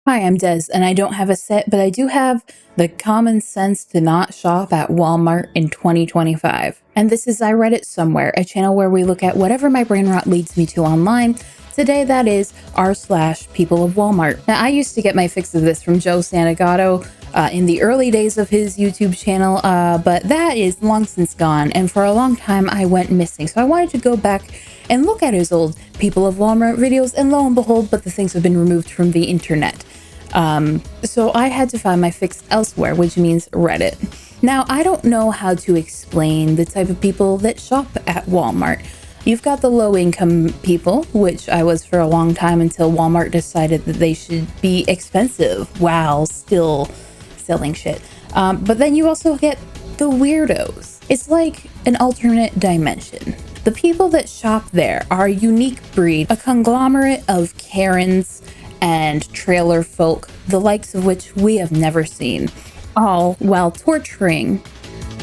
Hi, I'm Des, and I don't have a set, but I do have the common sense to not shop at Walmart in 2025. And this is I Read It Somewhere, a channel where we look at whatever my brain rot leads me to online. Today, that is r/People of Walmart. Now, I used to get my fix of this from Joe Santagato in the early days of his YouTube channel, but that is long since gone, and for a long time I went missing. So I wanted to go back and look at his old People of Walmart videos, and lo and behold, but the things have been removed from the internet. So I had to find my fix elsewhere, which means Reddit. Now, I don't know how to explain the type of people that shop at Walmart. You've got the low-income people, which I was for a long time until Walmart decided that they should be expensive while still selling shit. But then you also get the weirdos. It's like an alternate dimension. The people that shop there are a unique breed, a conglomerate of Karens and trailer folk, the likes of which we have never seen, all while torturing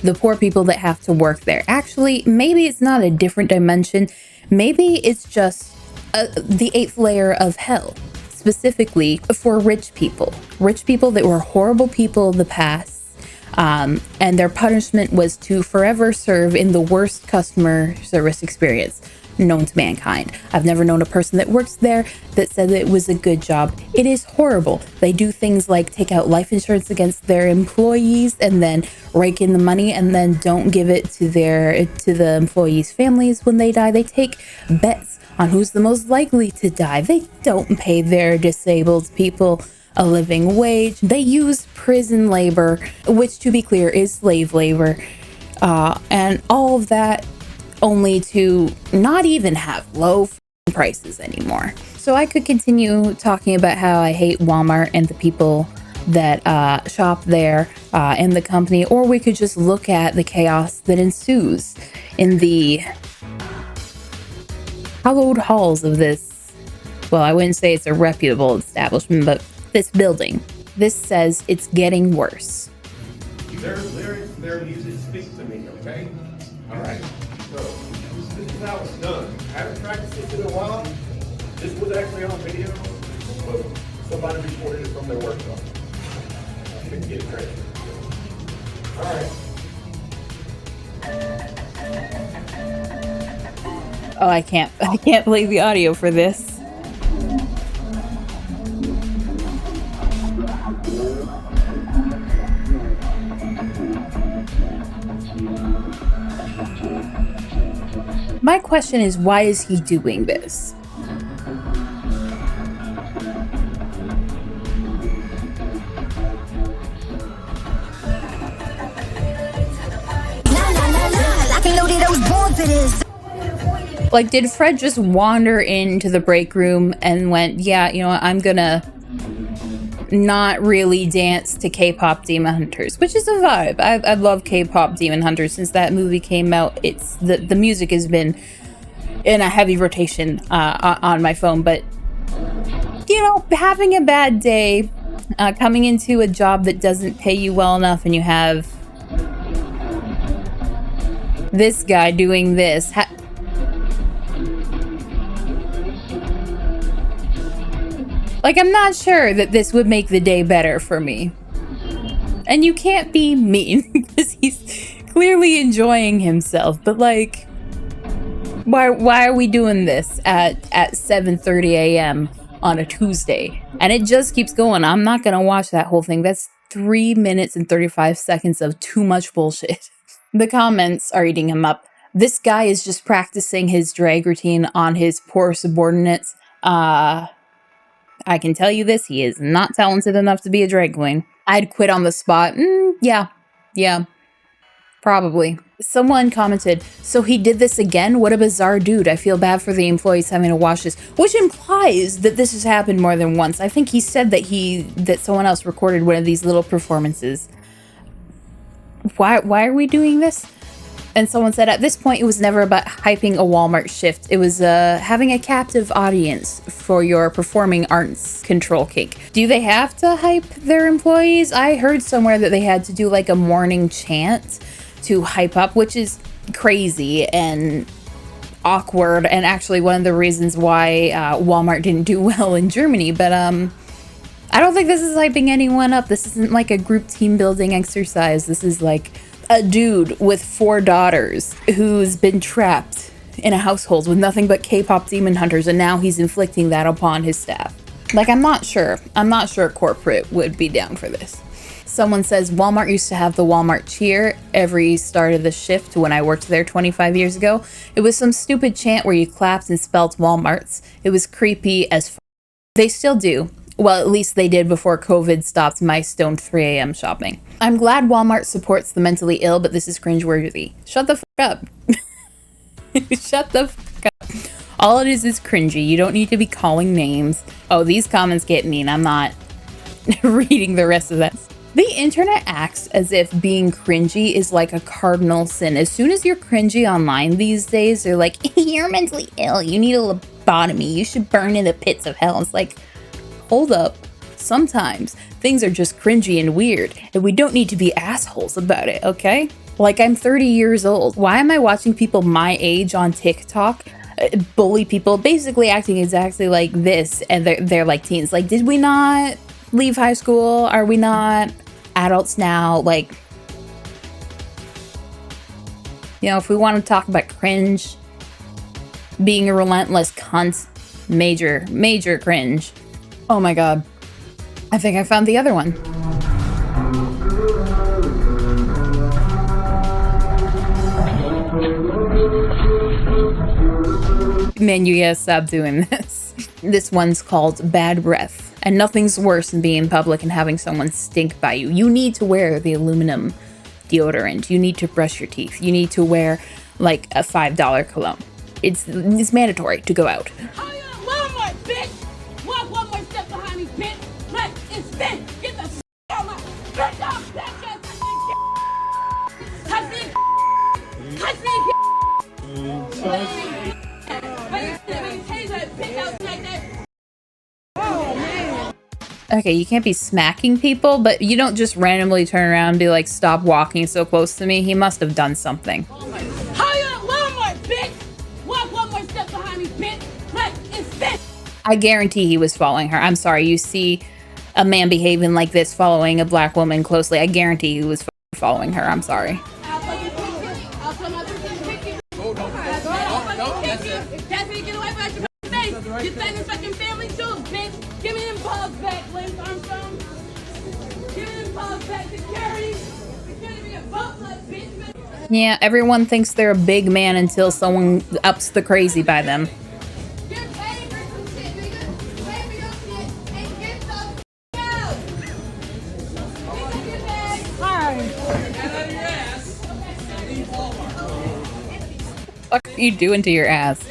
the poor people that have to work there. Actually, maybe it's not a different dimension. Maybe it's just the eighth layer of hell, specifically for rich people that were horrible people in the past. And their punishment was to forever serve in the worst customer service experience known to mankind. I've never known a person that works there that said that it was a good job. It is horrible. They do things like take out life insurance against their employees and then rake in the money and then don't give it to the employees' families when they die. They take bets on who's the most likely to die. They don't pay their disabled people a living wage. They use prison labor, which, to be clear, is slave labor, and all of that only to not even have low prices anymore. So I could continue talking about how I hate Walmart and the people that shop there and the company, or we could just look at the chaos that ensues in the hallowed halls of this, well, I wouldn't say it's a reputable establishment, but this building. This says it's getting worse. Their lyrics, their music speaks to me, okay? All right. So, this is how it's done. I haven't practiced this in a while. This was actually on video, but somebody recorded it from their workshop. Couldn't get credit. All right. Oh, I can't play the audio for this. My question is, why is he doing this? Like, did Fred just wander into the break room and went, yeah, you know what, I'm gonna not really dance to K-pop Demon Hunters, which is a vibe. I love K-pop Demon Hunters since that movie came out. It's the music has been in a heavy rotation on my phone, but you know, having a bad day, coming into a job that doesn't pay you well enough, and you have this guy doing this. Like, I'm not sure that this would make the day better for me. And you can't be mean because he's clearly enjoying himself. But like, why are we doing this at 7:30 a.m. on a Tuesday? And it just keeps going. I'm not gonna watch that whole thing. That's 3 minutes and 35 seconds of too much bullshit. The comments are eating him up. This guy is just practicing his drag routine on his poor subordinates. I can tell you this, he is not talented enough to be a drag queen. I'd quit on the spot. Yeah, probably. Someone commented, so he did this again? What a bizarre dude. I feel bad for the employees having to watch this, which implies that this has happened more than once. I think he said that someone else recorded one of these little performances. Why are we doing this? And someone said, at this point, it was never about hyping a Walmart shift. It was having a captive audience for your performing arts control cake. Do they have to hype their employees? I heard somewhere that they had to do like a morning chant to hype up, which is crazy and awkward, and actually one of the reasons why Walmart didn't do well in Germany. But I don't think this is hyping anyone up. This isn't like a group team building exercise. This is like a dude with 4 daughters who's been trapped in a household with nothing but K-pop demon hunters, and now he's inflicting that upon his staff. Like, I'm not sure corporate would be down for this. Someone says Walmart used to have the Walmart cheer every start of the shift when I worked there 25 years ago. It was some stupid chant where you clapped and spelled Walmarts. It was creepy as f. They still do. Well, at least they did before COVID stopped my stoned 3 a.m. shopping. I'm glad Walmart supports the mentally ill, but this is cringeworthy. Shut the f up. Shut the f up. All it is cringy. You don't need to be calling names. Oh, these comments get mean. I'm not reading the rest of that. The internet acts as if being cringy is like a cardinal sin. As soon as you're cringy online these days, they're like, you're mentally ill. You need a lobotomy. You should burn in the pits of hell. It's like, hold up. Sometimes things are just cringy and weird, and we don't need to be assholes about it, okay? Like, I'm 30 years old. Why am I watching people my age on TikTok bully people, basically acting exactly like this, and they're like teens? Like, did we not leave high school? Are we not adults now? Like, you know, if we want to talk about cringe, being a relentless cunt, major cringe. Oh my god. I think I found the other one. Man, you gotta stop doing this. This one's called Bad Breath. And nothing's worse than being in public and having someone stink by you. You need to wear the aluminum deodorant. You need to brush your teeth. You need to wear like a $5 cologne. It's mandatory to go out. Walmart, bitch! Walk one more step behind me, bitch! Let it spin! Get the f out my bitch out! Bitch ass! Touch me! Touch me! Okay, you can't be smacking people, but you don't just randomly turn around and be like, stop walking so close to me. He must have done something. Walmart, bitch! Walk one more step behind me, bitch! Let it spin! I guarantee he was following her. I'm sorry, you see a man behaving like this following a black woman closely. I guarantee he was following her. I'm sorry. Give me them balls back, Lance Armstrong. Give me them balls back, security. It's gonna be a vote, bitch. Yeah, everyone thinks they're a big man until someone ups the crazy by them. You're paying for some shit, nigga. Pay for your shit and get the f out. Pick up your bag. What are you doing to your ass?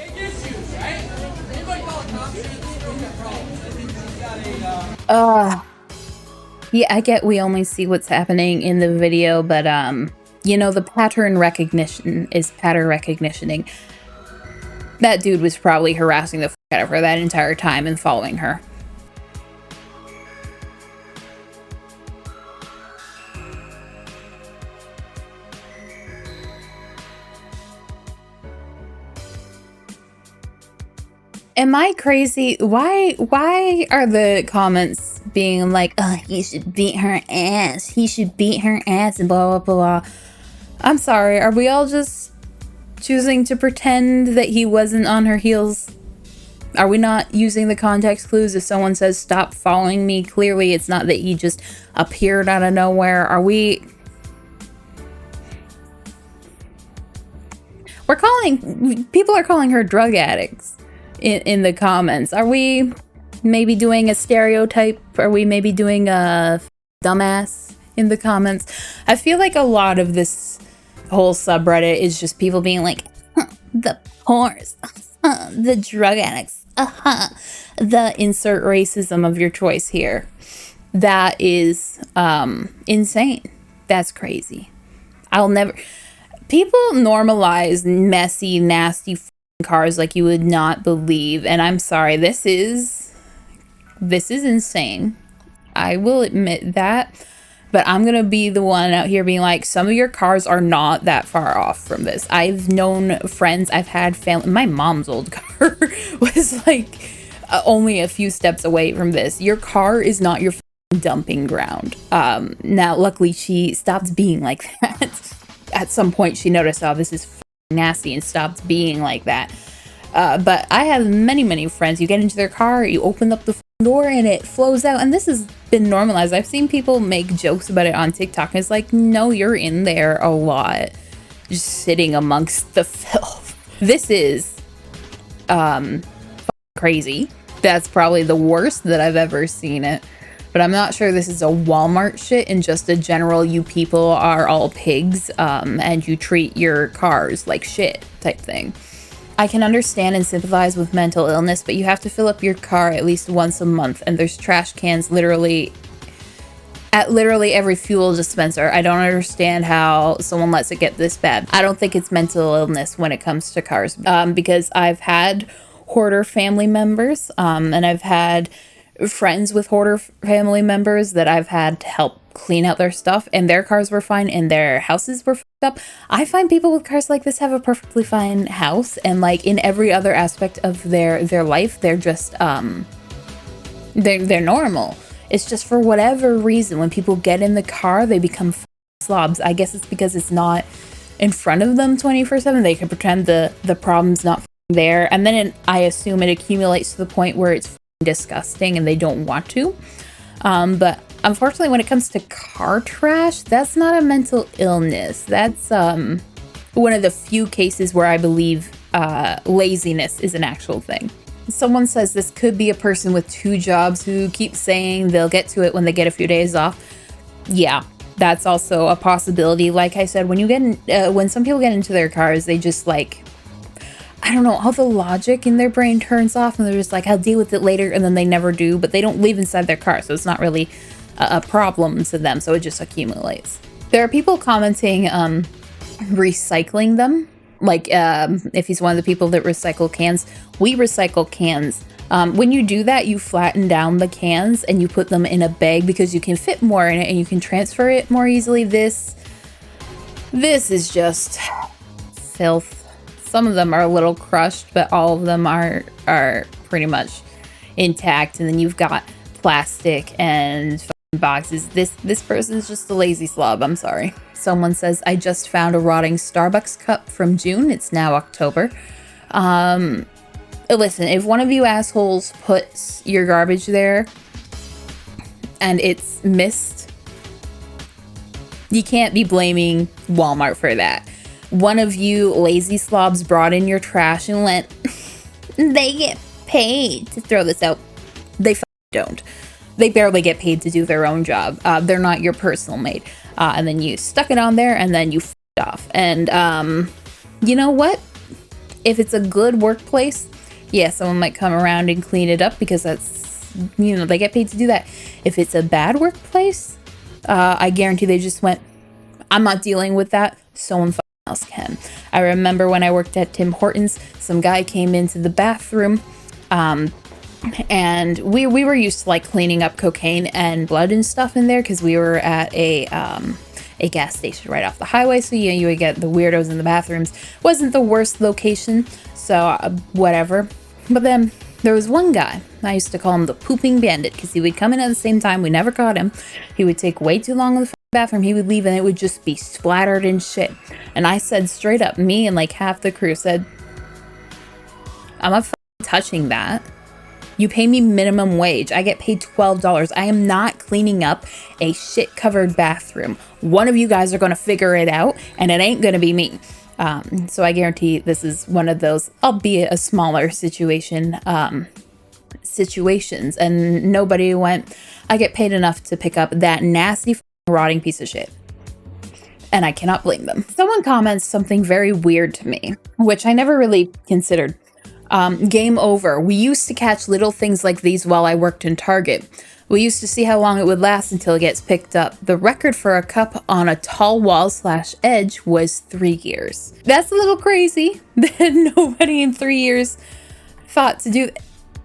Yeah, I get we only see what's happening in the video, but you know, the pattern recognition is pattern recognitioning. That dude was probably harassing the f out of her that entire time and following her. Am I crazy? Why are the comments being like, oh, he should beat her ass. He should beat her ass and blah, blah, blah. I'm sorry. Are we all just choosing to pretend that he wasn't on her heels? Are we not using the context clues? If someone says, stop following me, clearly it's not that he just appeared out of nowhere. Are we... People are calling her drug addicts in the comments. Are we maybe doing a stereotype? Are we maybe doing a dumbass in the comments? I feel like a lot of this whole subreddit is just people being like, the whores, the drug addicts, the insert racism of your choice here. That is insane. That's crazy. People normalize messy, nasty cars like you would not believe, and I'm sorry, this is insane. I will admit that, but I'm gonna be the one out here being like, some of your cars are not that far off from this. I've known friends, I've had family. My mom's old car was like only a few steps away from this. Your car is not your dumping ground. Now, luckily, she stopped being like that. At some point, she noticed, oh, this is nasty, and stopped being like that. But I have many friends. You get into their car, you open up the door, and it flows out. And this has been normalized. I've seen people make jokes about it on TikTok. And it's like, no, you're in there a lot, just sitting amongst the filth. This is crazy. That's probably the worst that I've ever seen it. But I'm not sure this is a Walmart shit and just a general you people are all pigs and you treat your cars like shit type thing. I can understand and sympathize with mental illness, but you have to fill up your car at least once a month, and there's trash cans at literally every fuel dispenser. I don't understand how someone lets it get this bad. I don't think it's mental illness when it comes to cars, because I've had hoarder family members, and I've had friends with hoarder family members that I've had to help clean out their stuff, and their cars were fine and their houses were fucked up. I find people with cars like this have a perfectly fine house, and like in every other aspect of their life, they're just they're normal. It's just for whatever reason when people get in the car, they become slobs. I guess it's because it's not in front of them 24/7. They can pretend the problem's not there, and then I assume it accumulates to the point where it's disgusting and they don't want to. But unfortunately, when it comes to car trash, that's not a mental illness. That's one of the few cases where I believe laziness is an actual thing. Someone says this could be a person with 2 jobs who keeps saying they'll get to it when they get a few days off. Yeah, that's also a possibility. Like I said, when you get when some people get into their cars, they just like, I don't know, all the logic in their brain turns off and they're just like, I'll deal with it later, and then they never do, but they don't leave inside their car, so it's not really a problem to them, so it just accumulates. There are people commenting recycling them, like if he's one of the people that recycle cans. We recycle cans. When you do that, you flatten down the cans and you put them in a bag because you can fit more in it and you can transfer it more easily. This is just filth. Some of them are a little crushed, but all of them are pretty much intact. And then you've got plastic and boxes. This person's just a lazy slob. I'm sorry. Someone says, I just found a rotting Starbucks cup from June. It's now October. Listen, if one of you assholes puts your garbage there and it's missed, you can't be blaming Walmart for that. One of you lazy slobs brought in your trash and went, they get paid to throw this out. They don't. They barely get paid to do their own job. They're not your personal mate. And then you stuck it on there and then you f***ed off. And you know what? If it's a good workplace, yeah, someone might come around and clean it up because that's, you know, they get paid to do that. If it's a bad workplace, I guarantee they just went, I'm not dealing with that. Someone else can. I remember when I worked at Tim Hortons, some guy came into the bathroom, and we were used to like cleaning up cocaine and blood and stuff in there because we were at a gas station right off the highway, so you would get the weirdos in the bathrooms. Wasn't the worst location, so whatever. But then there was one guy, I used to call him the pooping bandit because he would come in at the same time. We never caught him. He would take way too long in the bathroom. He would leave and it would just be splattered in shit. And I said straight up, me and like half the crew said, I'm not touching that. You pay me minimum wage. I get paid $12. I am not cleaning up a shit covered bathroom. One of you guys are going to figure it out and it ain't going to be me. So I guarantee this is one of those, albeit a smaller situations, and nobody went, I get paid enough to pick up that nasty rotting piece of shit. And I cannot blame them. Someone comments something very weird to me, which I never really considered. Game over. We used to catch little things like these while I worked in Target. We used to see how long it would last until it gets picked up. The record for a cup on a tall wall/edge was 3 years. That's a little crazy that nobody in 3 years thought to do.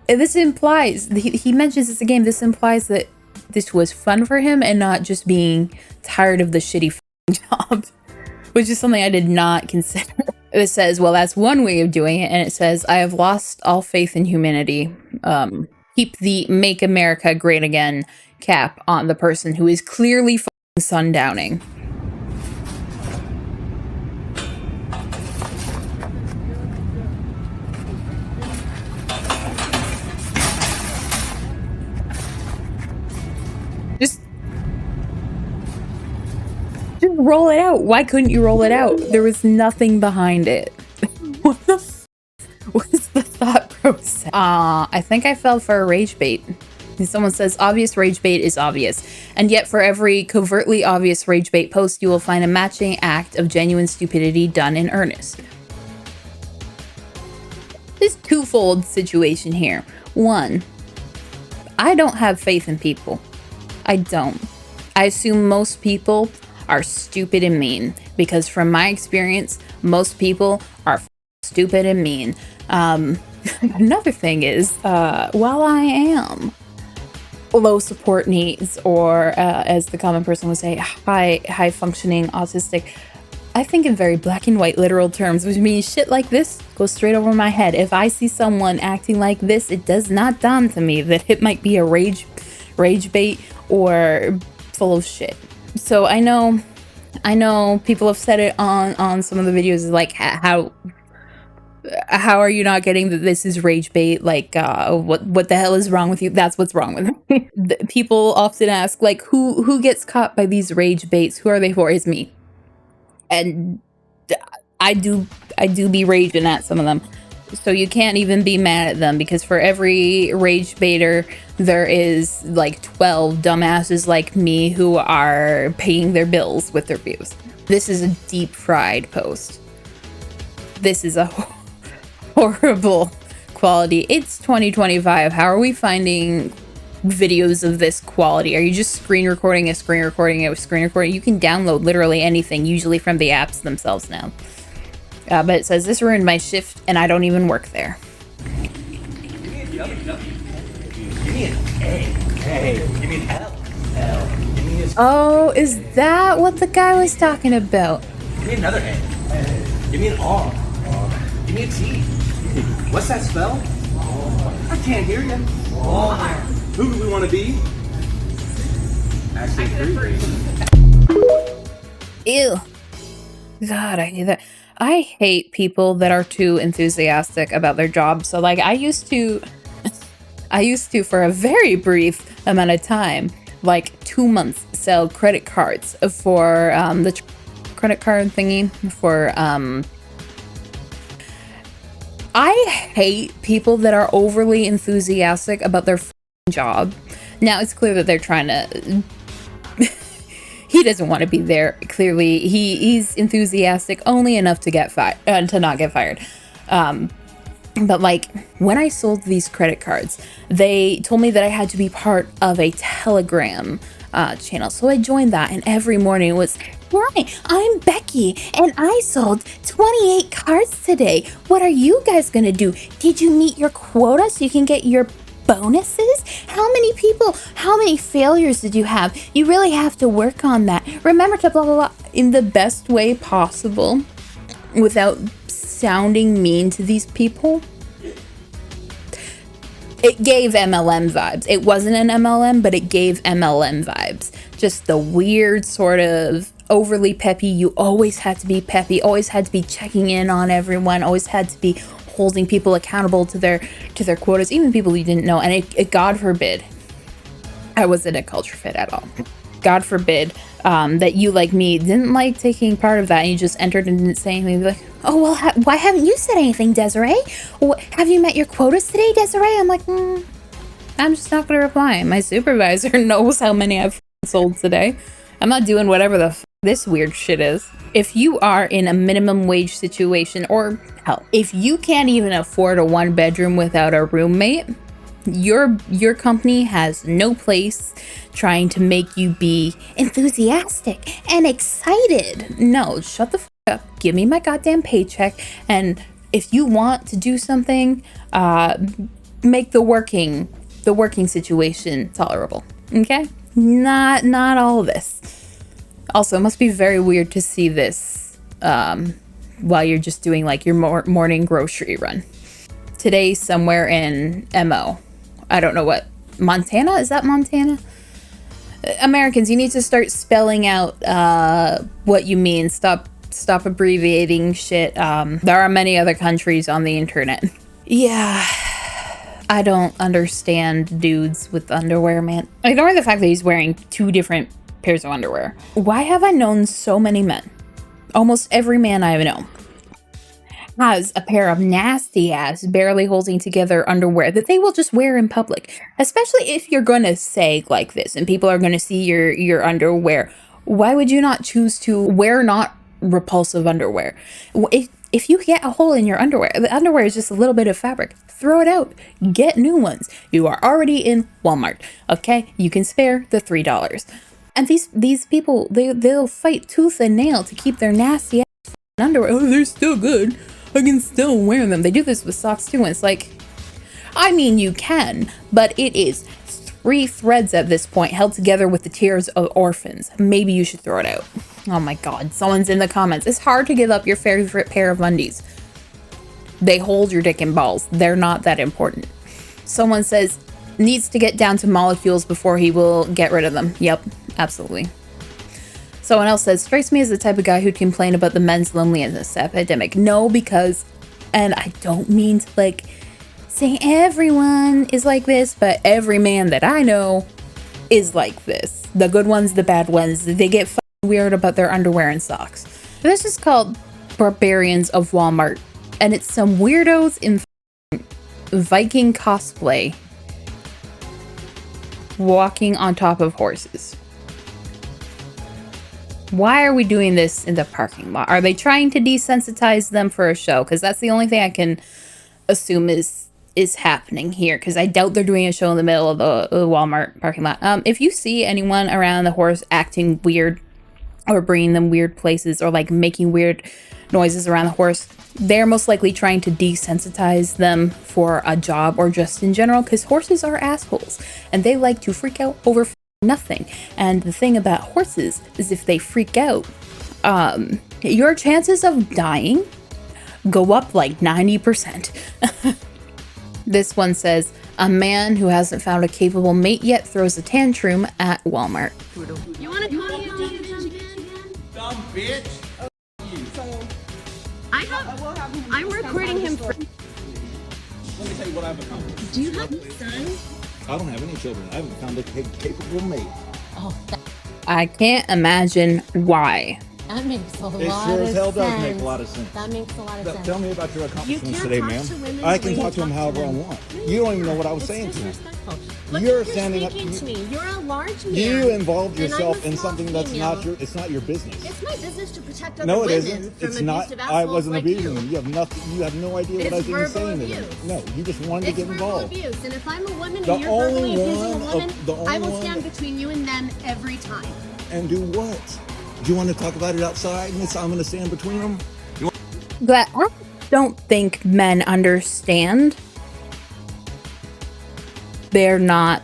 This implies, he mentions this again, this implies that this was fun for him and not just being tired of the shitty job, which is something I did not consider. It says, well, that's one way of doing it. And it says, I have lost all faith in humanity. Keep the Make America Great Again cap on the person who is clearly fucking sundowning. Just roll it out. Why couldn't you roll it out? There was nothing behind it. What the what is the thought process? I think I fell for a rage bait. Someone says obvious rage bait is obvious, and yet for every covertly obvious rage bait post, you will find a matching act of genuine stupidity done in earnest. This twofold situation here. One, I don't have faith in people. I don't. I assume most people are stupid and mean, because from my experience, most people are stupid and mean. Another thing is, while I am low support needs, or as the common person would say, high functioning autistic, I think in very black and white literal terms, which means shit like this goes straight over my head. If I see someone acting like this, it does not dawn to me that it might be a rage bait or full of shit. So I know people have said it on some of the videos, like how are you not getting that this is rage bait? Like, what the hell is wrong with you? That's what's wrong with me. People often ask, like, who gets caught by these rage baits? Who are they for? It's me. And I do be raging at some of them. So you can't even be mad at them, because for every rage baiter, there is like 12 dumbasses like me who are paying their bills with their views. This is a deep fried post. This is a horrible quality. It's 2025. How are we finding videos of this quality? Are you just screen recording? You can download literally anything, usually from the apps themselves now. But it says, this ruined my shift and I don't even work there. Give me a W. Give me an A. Give me an L. Give me a... Oh, is that what the guy was talking about? Give me another A. Give me an R. Give me a T. What's that spell? I can't hear you. Who do we want to be? Actually, 3. Ew. God, I hate that. I hate people that are too enthusiastic about their job. So like I used to for a very brief amount of time, like 2 months, sell credit cards for the credit card thingy for I hate people that are overly enthusiastic about their job. Now it's clear that they're trying to he doesn't want to be there. Clearly, he's enthusiastic only enough to get fired, to not get fired. But like when I sold these credit cards, they told me that I had to be part of a Telegram channel. So I joined that, and every morning it was, "Hi, I'm Becky, and I sold 28 cards today. What are you guys gonna do? Did you meet your quota so you can get your bonuses? How many people, how many failures did you have? You really have to work on that. Remember to blah, blah, blah," in the best way possible without sounding mean to these people. It gave MLM vibes. It wasn't an MLM, but it gave MLM vibes. Just the weird sort of overly peppy. You always had to be peppy, always had to be checking in on everyone, always had to be holding people accountable to their quotas, even people you didn't know. And it God forbid I wasn't a culture fit at all. God forbid that you, like me, didn't like taking part of that, and you just entered and didn't say anything. Like, "Oh well, why haven't you said anything, Desiree? Have you met your quotas today, Desiree?" I'm like, I'm just not gonna reply. My supervisor knows how many I've sold today. I'm not doing whatever the this weird shit is. If you are in a minimum wage situation, or hell, if you can't even afford a 1-bedroom without a roommate, your company has no place trying to make you be enthusiastic and excited. No, shut the fuck up. Give me my goddamn paycheck, and if you want to do something, make the working situation tolerable. Okay? Not all of this. Also, it must be very weird to see this while you're just doing like your morning grocery run. Today, somewhere in MO, I don't know what, Montana? Is that Montana? Americans, you need to start spelling out what you mean. Stop abbreviating shit. There are many other countries on the internet. Yeah, I don't understand dudes with underwear, man. Ignore the fact that he's wearing 2 different pairs of underwear. Why have I known so many men? Almost every man I know has a pair of nasty ass, barely holding together underwear that they will just wear in public. Especially if you're gonna say like this and people are gonna see your underwear. Why would you not choose to wear not repulsive underwear? If you get a hole in your underwear, the underwear is just a little bit of fabric, throw it out, get new ones. You are already in Walmart, okay? You can spare the $3. And these people, they'll fight tooth and nail to keep their nasty ass underwear. Oh, they're still good. I can still wear them. They do this with socks too, and it's like, I mean, you can, but it is 3 threads at this point held together with the tears of orphans. Maybe you should throw it out. Oh my god, someone's in the comments. It's hard to give up your favorite pair of undies. They hold your dick and balls. They're not that important. Someone says, needs to get down to molecules before he will get rid of them. Yep, absolutely. Someone else says, strikes me as the type of guy who'd complain about the men's loneliness epidemic. No, because, and I don't mean to like say everyone is like this, but every man that I know is like this. The good ones, the bad ones, they get weird about their underwear and socks. This is called Barbarians of Walmart, and it's some weirdos in Viking cosplay walking on top of horses. Why are we doing this in the parking lot? Are they trying to desensitize them for a show? Because that's the only thing I can assume is happening here. Because I doubt they're doing a show in the middle of the Walmart parking lot. If you see anyone around the horse acting weird or bringing them weird places or like making weird noises around the horse, they're most likely trying to desensitize them for a job or just in general. Because horses are assholes and they like to freak out over nothing. And the thing about horses is if they freak out, your chances of dying go up like 90%. This one says, a man who hasn't found a capable mate yet throws a tantrum at Walmart. You want to call me on Dumb bitch. I'm recording him for. Let me tell you what I've accomplished. Do you have a son? I don't have any children. I haven't found a capable mate. I can't imagine why. That makes a lot of It sense. sure as hell does make a lot of sense. That makes a lot of sense. Tell me about your accomplishments can't today, talk ma'am. to women I the can way talk to you them talk to however I them. want. You don't even know what I was It's saying to them. disrespectful. Look, You're you're standing up- speaking to me. You're a large man. You involved and I'm yourself a in small something that's female. not your. It's not your business. It's my business to protect other No, it women isn't. from It's not. abusive I assholes wasn't like abusing you. them. You have nothing. You have no idea It's what I was even verbal saying to them. abuse. No, you just wanted to It's get verbal involved. abuse, and if I'm a woman The and you're verbally only abusing a one of- woman, the only I will one stand that- between you and them every time. And do what? Do you want to talk about it outside? And I'm going to stand between them. But I don't think men understand. They're not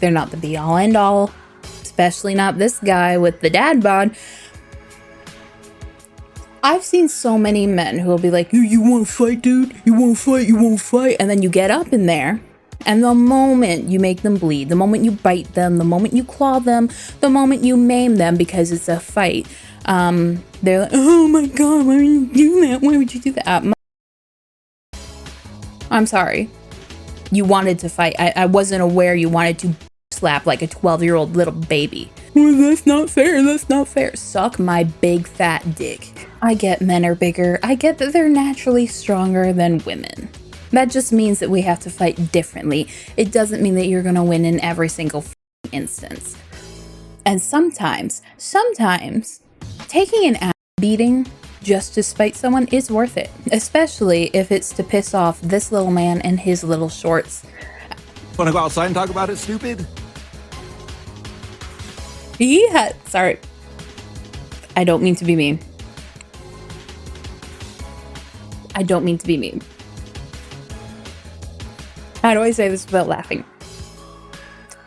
the be all end all, especially not this guy with the dad bod. I've seen so many men who will be like, you want to fight, dude? You want to fight? You want to fight? And then you get up in there, and the moment you make them bleed, the moment you bite them, the moment you claw them, the moment you maim them because it's a fight, they're like, oh my god, why would you do that? Why would you do that? I'm sorry. You wanted to fight. I wasn't aware you wanted to slap like a 12-year-old little baby. Well, that's not fair. That's not fair. Suck my big fat dick. I get men are bigger. I get that they're naturally stronger than women. That just means that we have to fight differently. It doesn't mean that you're gonna win in every single instance. And sometimes, taking an ass beating just to spite someone is worth it. Especially if it's to piss off this little man in his little shorts. Want to go outside and talk about it, stupid? Sorry. I don't mean to be mean. I don't mean to be mean. How do I say this without laughing?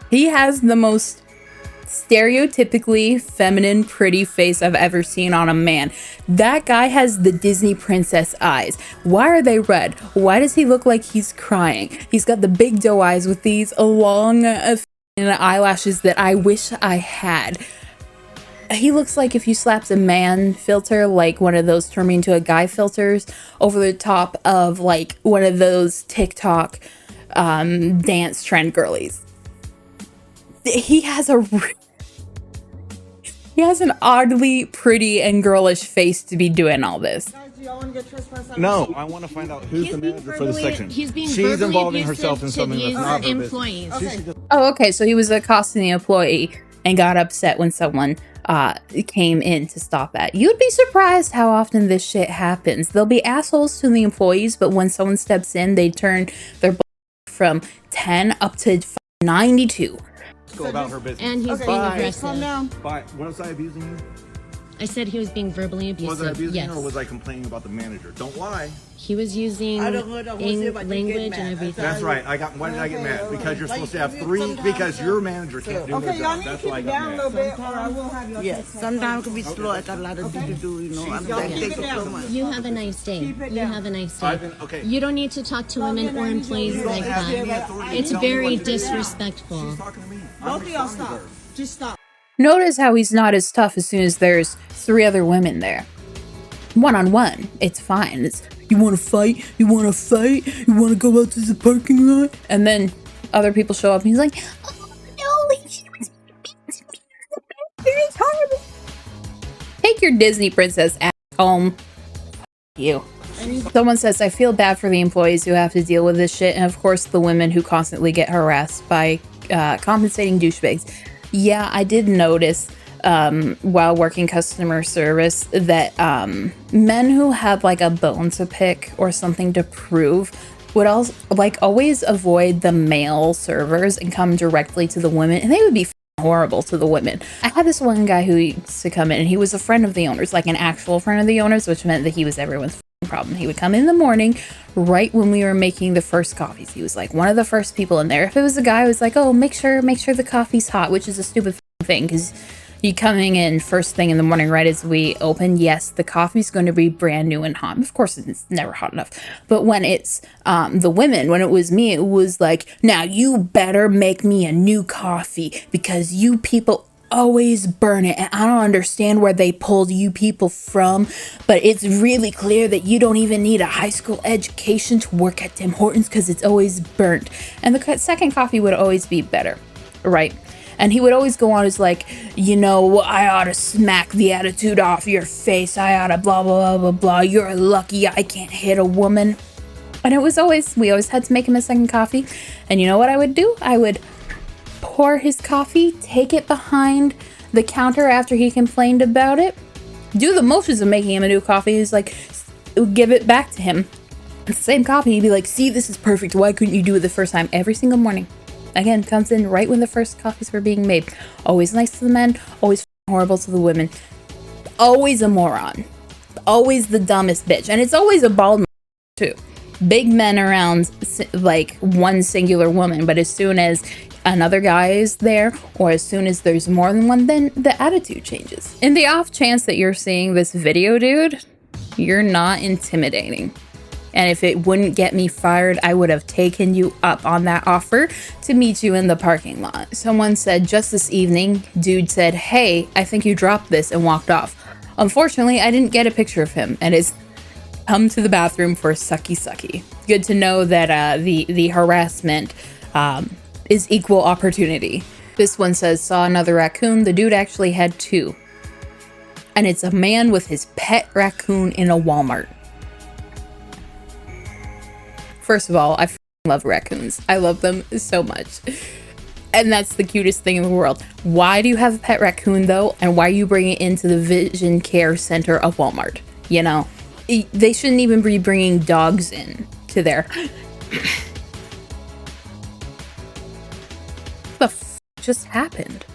He has the most stereotypically feminine, pretty face I've ever seen on a man. That guy has the Disney princess eyes. Why are they red? Why does he look like he's crying? He's got the big doe eyes with these long eyelashes that I wish I had. He looks like if you slapped a man filter, like one of those turn me into a guy filters, over the top of like one of those TikTok dance trend girlies. He has an oddly pretty and girlish face to be doing all this. No, I want to find out who's the manager for the section. He's being She's verbally involving abusive herself in to something that's these not her employees. business. Oh, okay, so he was accosting the employee and got upset when someone came in to stop that. You'd be surprised how often this shit happens. They'll be assholes to the employees, but when someone steps in, they turn their from 10 up to 92. Go about her business. And he's being aggressive. Bye. Was I abusing you? I said he was being verbally abusive. Was I abusing yes. you, or was I complaining about the manager? Don't lie. He was using language and everything. That's right. Why did I get mad? Because you're supposed to have 3. Because your manager can't do their job. That's why I got mad. Yes, sometimes it can be slow. I got a lot of things to do, you know. I'm like, thank you so much. You have a nice day. You have a nice day. Okay. You don't need to talk to women or employees like that. It's very disrespectful. Talking to me. Both of y'all stop. Just stop. Notice how he's not as tough as soon as there's 3 other women there. One-on-one, it's fine. It's, you want to fight? You want to fight? You want to go out to the parking lot? And then other people show up and he's like, oh no, she was it's horrible. Take your Disney princess ass home. You. Someone says, I feel bad for the employees who have to deal with this shit, and of course the women who constantly get harassed by compensating douchebags. Yeah, I did notice while working customer service that men who had like a bone to pick or something to prove would also like always avoid the male servers and come directly to the women, and they would be horrible to the women. I had this one guy who used to come in, and he was a friend of the owners, like an actual friend of the owners, which meant that he was everyone's problem. He would come in the morning right when we were making the first coffees. He was like one of the first people in there. If it was a guy who was like, oh, make sure the coffee's hot, which is a stupid thing because you coming in first thing in the morning right as we open, yes, the coffee's going to be brand new and hot. Of course, it's never hot enough. But when it's the women, when it was me, it was like, now you better make me a new coffee because you people always burn it, and I don't understand where they pulled you people from, but it's really clear that you don't even need a high school education to work at Tim Hortons because it's always burnt. And the second coffee would always be better, right? And he would always go on as like, you know, I ought to smack the attitude off your face, I ought to blah blah blah blah blah, you're lucky I can't hit a woman. And it was always, we always had to make him a second coffee. And you know what I would do? I would pour his coffee, take it behind the counter after he complained about it, do the motions of making him a new coffee. He's like, give it back to him. The same coffee, he'd be like, see, this is perfect. Why couldn't you do it the first time? Every single morning. Again, comes in right when the first coffees were being made. Always nice to the men, always horrible to the women. Always a moron. Always the dumbest bitch. And it's always a bald man, too. Big men around like one singular woman, but as soon as another guy is there, or as soon as there's more than one, then the attitude changes. In the off chance that you're seeing this video, dude, you're not intimidating. And if it wouldn't get me fired, I would have taken you up on that offer to meet you in the parking lot. Someone said just this evening, dude said, hey, I think you dropped this, and walked off. Unfortunately, I didn't get a picture of him, and it's come to the bathroom for sucky. Good to know that the harassment is equal opportunity. This one says, saw another raccoon. The dude actually had 2. And it's a man with his pet raccoon in a Walmart. First of all, I love raccoons. I love them so much. And that's the cutest thing in the world. Why do you have a pet raccoon though? And why are you bringing it into the Vision Care Center of Walmart? You know, they shouldn't even be bringing dogs in to there. What the f just happened?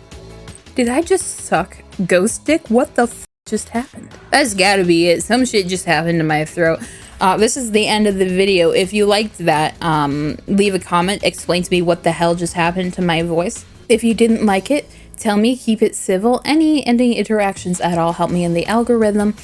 Did I just suck ghost dick? What the f just happened? That's gotta be it. Some shit just happened to my throat. This is the end of the video. If you liked that, leave a comment, explain to me what the hell just happened to my voice. If you didn't like it, Tell me, keep it civil. Any interactions at all help me in the algorithm.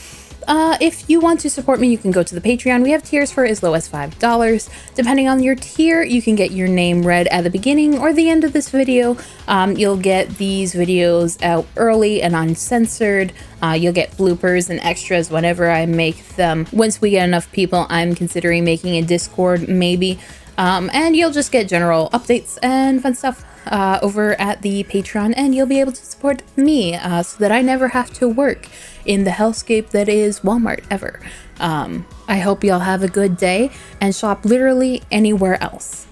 If you want to support me, you can go to the Patreon. We have tiers for as low as $5. Depending on your tier, you can get your name read at the beginning or the end of this video. You'll get these videos out early and uncensored. You'll get bloopers and extras whenever I make them. Once we get enough people, I'm considering making a Discord maybe. And you'll just get general updates and fun stuff over at the Patreon, and you'll be able to support me so that I never have to work in the hellscape that is Walmart ever. I hope y'all have a good day and shop literally anywhere else.